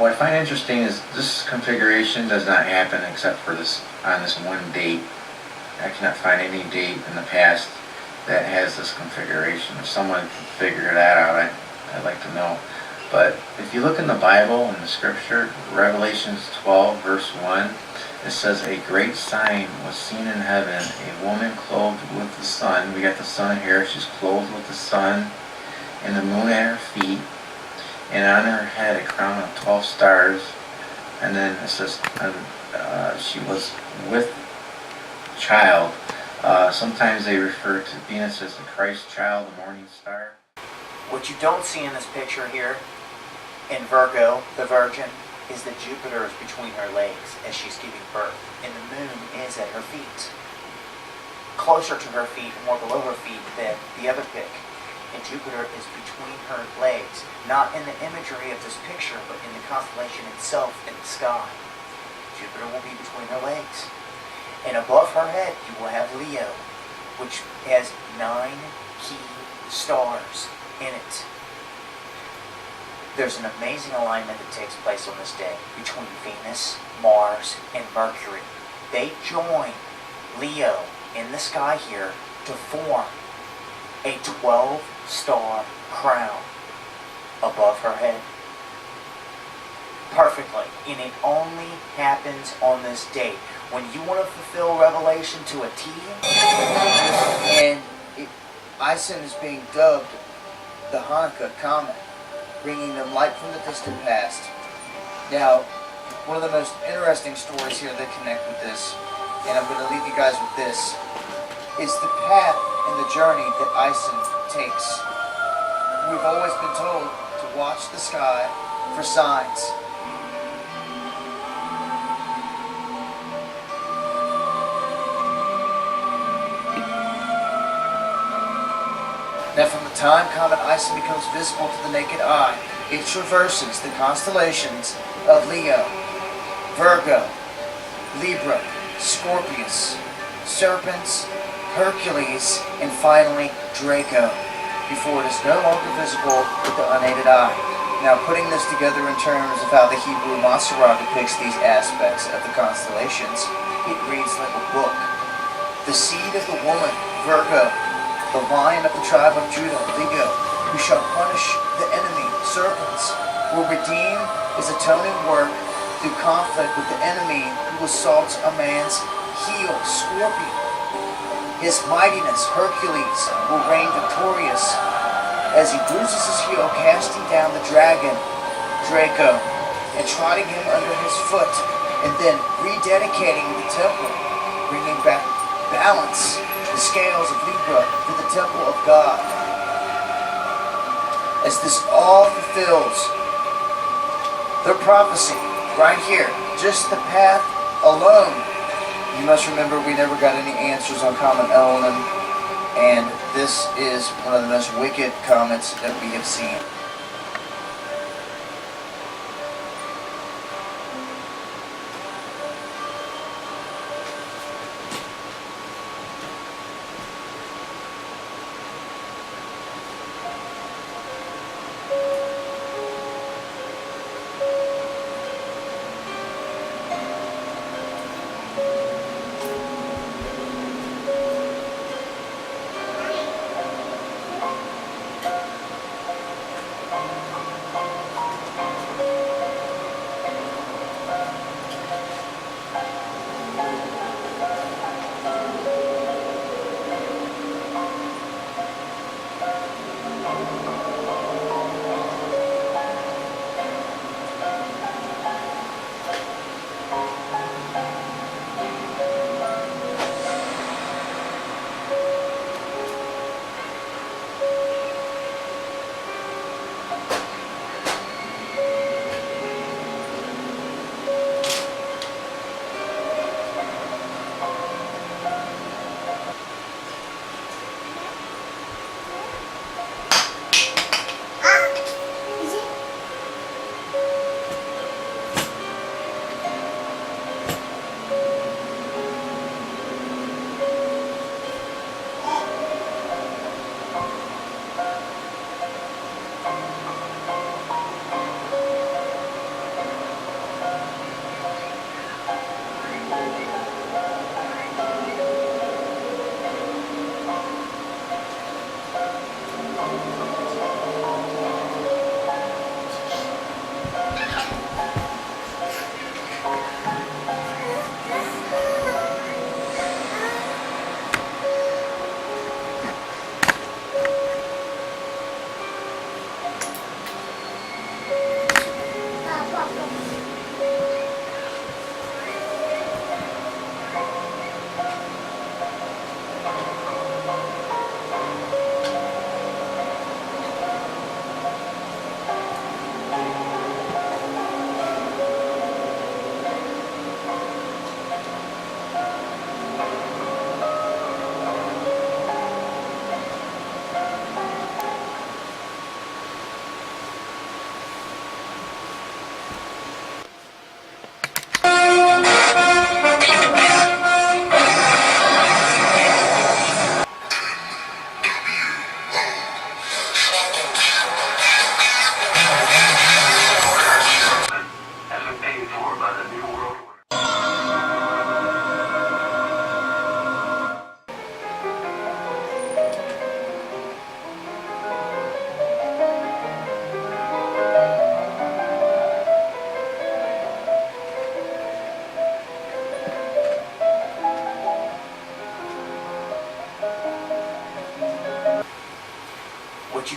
what I find interesting is this configuration does not happen except for this on this one date. I cannot find any date in the past that has this configuration. If someone can figure that out, I'd like to know. But if you look in the Bible, in the scripture, Revelations 12 verse 1, it says, a great sign was seen in heaven, a woman clothed with the sun. We got the sun here. She's clothed with the sun and the moon at her feet, and on her head a crown of 12 stars. And then it says she was with child. Sometimes they refer to Venus as the Christ child, the morning star. What you don't see in this picture here, in Virgo, the Virgin, is that Jupiter is between her legs as she's giving birth, and the moon is at her feet. Closer to her feet, more below her feet than the other pic. And Jupiter is between her legs, not in the imagery of this picture, but in the constellation itself in the sky. Jupiter will be between her legs. And above her head, you will have Leo, which has 9 key stars in it. There's an amazing alignment that takes place on this day between Venus, Mars, and Mercury. They join Leo in the sky here to form a 12-star crown above her head. Perfectly. And it only happens on this date. When you want to fulfill Revelation to a T, and Ison is being dubbed the Hanukkah Comet, bringing them light from the distant past. Now, one of the most interesting stories here that connect with this, and I'm going to leave you guys with this, is the path and the journey that Ison takes. We've always been told to watch the sky for signs. Now, from the time Comet Ison becomes visible to the naked eye, it traverses the constellations of Leo, Virgo, Libra, Scorpius, Serpents, Hercules, and finally Draco, before it is no longer visible with the unaided eye. Now, putting this together in terms of how the Hebrew Masorah depicts these aspects of the constellations, it reads like a book. The seed of the woman, Virgo, the lion of the tribe of Judah, Leo, who shall punish the enemy, serpents, will redeem his atoning work through conflict with the enemy who assaults a man's heel, Scorpion. His mightiness, Hercules, will reign victorious as he bruises his heel, casting down the dragon, Draco, and trotting him under his foot, and then rededicating the temple, bringing back balance, the scales of Libra to the temple of God. As this all fulfills their prophecy right here, just the path alone. You must remember we never got any answers on Comet ELEnin, and this is one of the most wicked comets that we have seen.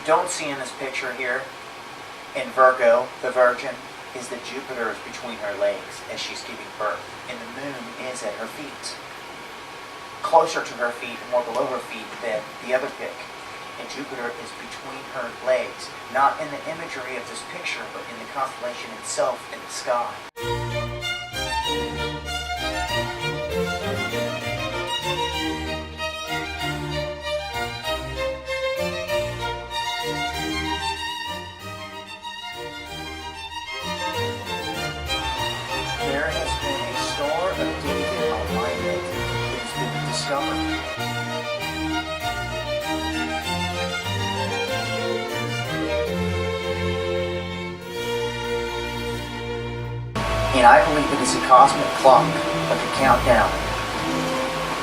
don't see in this picture here, in Virgo, the Virgin, is that Jupiter is between her legs as she's giving birth, and the moon is at her feet. Closer to her feet, more below her feet than the other pic. And Jupiter is between her legs, not in the imagery of this picture, but in the constellation itself in the sky. There has been a Star of David alignment that has been discovered. And I believe it is a cosmic clock, like a countdown,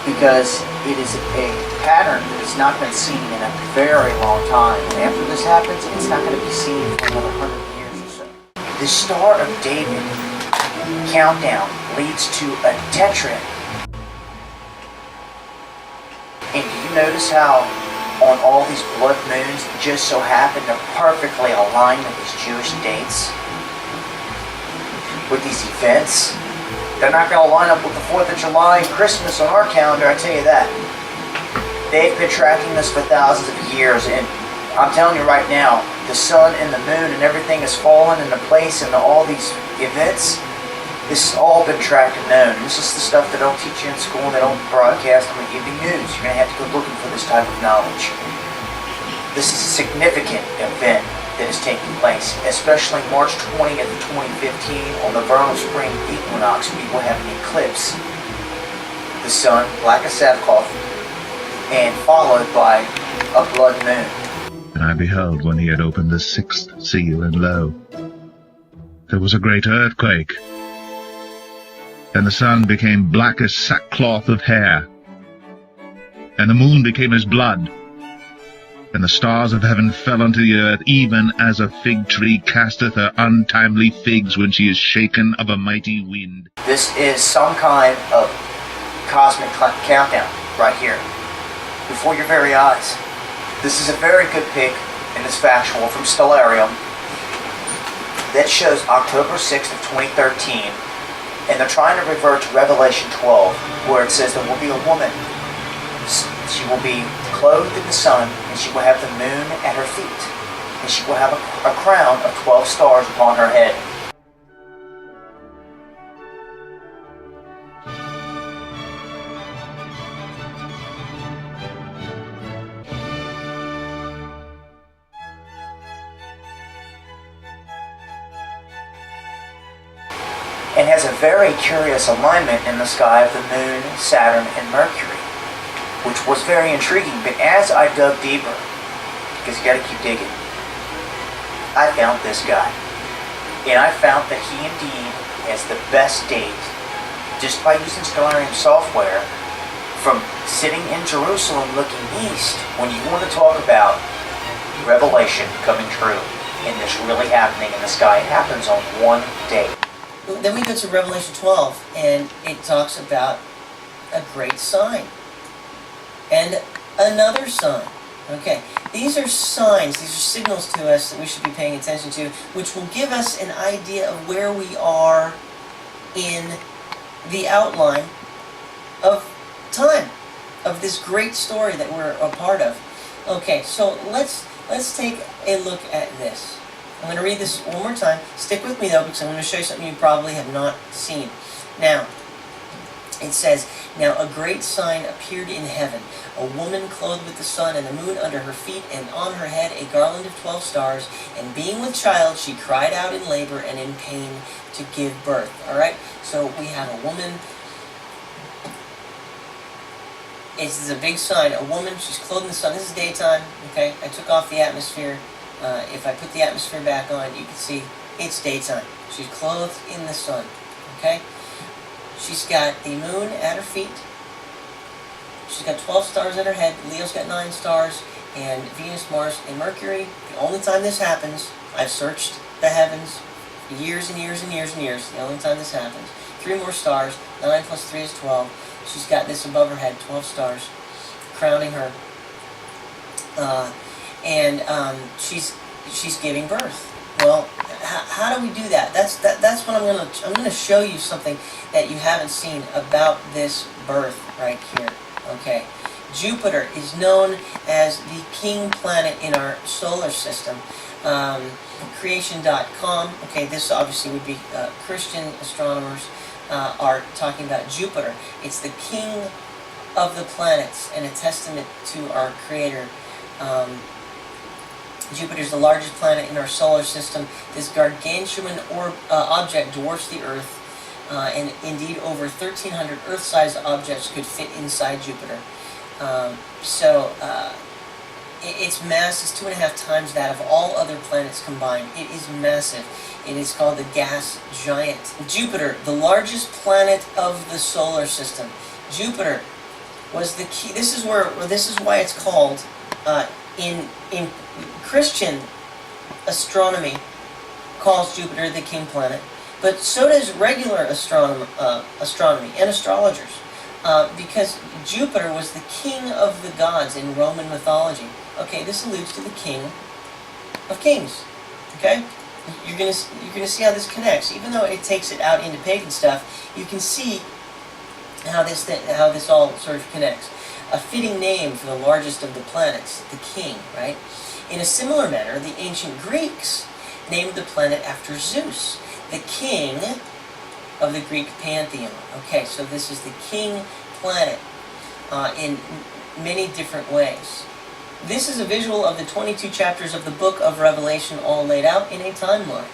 because it is a pattern that has not been seen in a very long time. And after this happens, it's not going to be seen for another 100 years or so. The Star of David countdown leads to a tetrad. And do you notice how on all these blood moons just so happen to perfectly align with these Jewish dates? With these events? They're not going to line up with the 4th of July and Christmas on our calendar, I tell you that. They've been tracking this for thousands of years, and I'm telling you right now, the sun and the moon and everything has fallen into place, and all these events, this has all been tracked and known. This is the stuff they don't teach you in school, and they don't broadcast on the evening news. You're going to have to go looking for this type of knowledge. This is a significant event that is taking place, especially March 20th of 2015 on the vernal spring equinox. We will have an eclipse. The sun, black as sackcloth, and followed by a blood moon. And I beheld when he had opened the 6th seal, and lo, there was a great earthquake, and the sun became black as sackcloth of hair, and the moon became as blood, and the stars of heaven fell unto the earth, even as a fig tree casteth her untimely figs when she is shaken of a mighty wind. This is some kind of cosmic countdown right here, before your very eyes. This is a very good pic in this factual from Stellarium that shows October 6th of 2013, and they're trying to revert to Revelation 12, where it says there will be a woman. She will be clothed in the sun, and she will have the moon at her feet, and she will have a crown of 12 stars upon her head. And has a very curious alignment in the sky of the moon, Saturn, and Mercury, which was very intriguing. But as I dug deeper, because you got to keep digging, I found this guy. And I found that he indeed has the best date, just by using Stellarium software, from sitting in Jerusalem looking east, when you want to talk about revelation coming true, and this really happening in the sky. It happens on one day. Then we go to Revelation 12, and it talks about a great sign. And another sign. Okay, these are signs, these are signals to us that we should be paying attention to, which will give us an idea of where we are in the outline of time, of this great story that we're a part of. Okay, so let's take a look at this. I'm going to read this one more time. Stick with me though, because I'm going to show you something you probably have not seen. Now, it says, "Now a great sign appeared in heaven, a woman clothed with the sun and the moon under her feet, and on her head a garland of 12 stars, and being with child, she cried out in labor and in pain to give birth." Alright, so we have a woman. This is a big sign. A woman, she's clothed in the sun. This is daytime, okay? I took off the atmosphere. If I put the atmosphere back on, you can see it's daytime. She's clothed in the sun, okay? She's got the moon at her feet. She's got 12 stars at her head. Leo's got 9 stars. And Venus, Mars, and Mercury. The only time this happens, I've searched the heavens for years and years and years and years. The only time this happens. 3 more stars. 9 plus 3 is 12. She's got this above her head, 12 stars, crowning her. and she's giving birth. Well, how do we do that? That's what I'm gonna show you something that you haven't seen about this birth right here. Okay, Jupiter is known as the king planet in our solar system. Creation.com. Okay, this obviously would be Christian astronomers are talking about Jupiter. It's the king of the planets and a testament to our Creator. Jupiter is the largest planet in our solar system. This gargantuan object dwarfs the Earth, and indeed over 1,300 Earth-sized objects could fit inside Jupiter. Its mass is 2.5 times that of all other planets combined. It is massive. It is called the gas giant. Jupiter, the largest planet of the solar system. Jupiter was the key. This is why it's called in Christian astronomy calls Jupiter the king planet, but so does regular astronomy and astrologers, because Jupiter was the king of the gods in Roman mythology. Okay, this alludes to the king of kings. Okay, you're gonna see how this connects, even though it takes it out into pagan stuff. You can see how this all sort of connects. A fitting name for the largest of the planets, the king, right? In a similar manner, the ancient Greeks named the planet after Zeus, the king of the Greek pantheon. Okay, so this is the king planet in many different ways. This is a visual of the 22 chapters of the book of Revelation, all laid out in a timeline.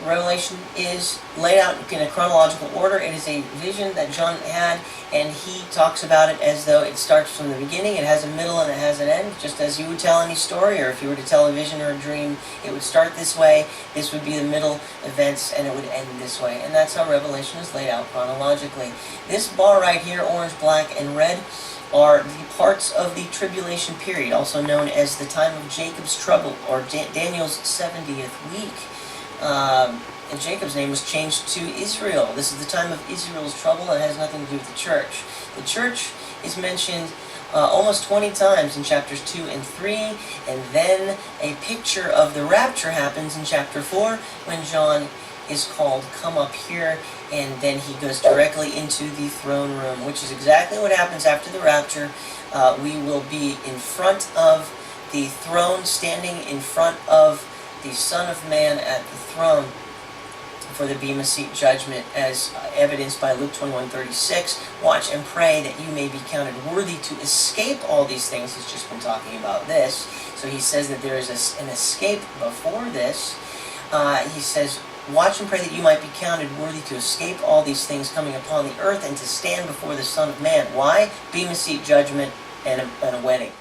Revelation is laid out in a chronological order. It is a vision that John had, and he talks about it as though it starts from the beginning. It has a middle and it has an end, just as you would tell any story, or if you were to tell a vision or a dream, it would start this way, this would be the middle events, and it would end this way. And that's how Revelation is laid out chronologically. This bar right here, orange, black, and red, are the parts of the tribulation period, also known as the time of Jacob's trouble, or Daniel's 70th week. And Jacob's name was changed to Israel. This is the time of Israel's trouble. It has nothing to do with the church. The church is mentioned almost 20 times in chapters 2 and 3, and then a picture of the rapture happens in chapter 4 when John is called, come up here, and then he goes directly into the throne room, which is exactly what happens after the rapture. We will be in front of the throne, standing in front of the Son of Man at the throne for the Bema Seat judgment, as evidenced by Luke 21:36. Watch and pray that you may be counted worthy to escape all these things. He's just been talking about this. So he says that there is an escape before this. He says, watch and pray that you might be counted worthy to escape all these things coming upon the earth and to stand before the Son of Man. Why? Bema Seat judgment and a wedding.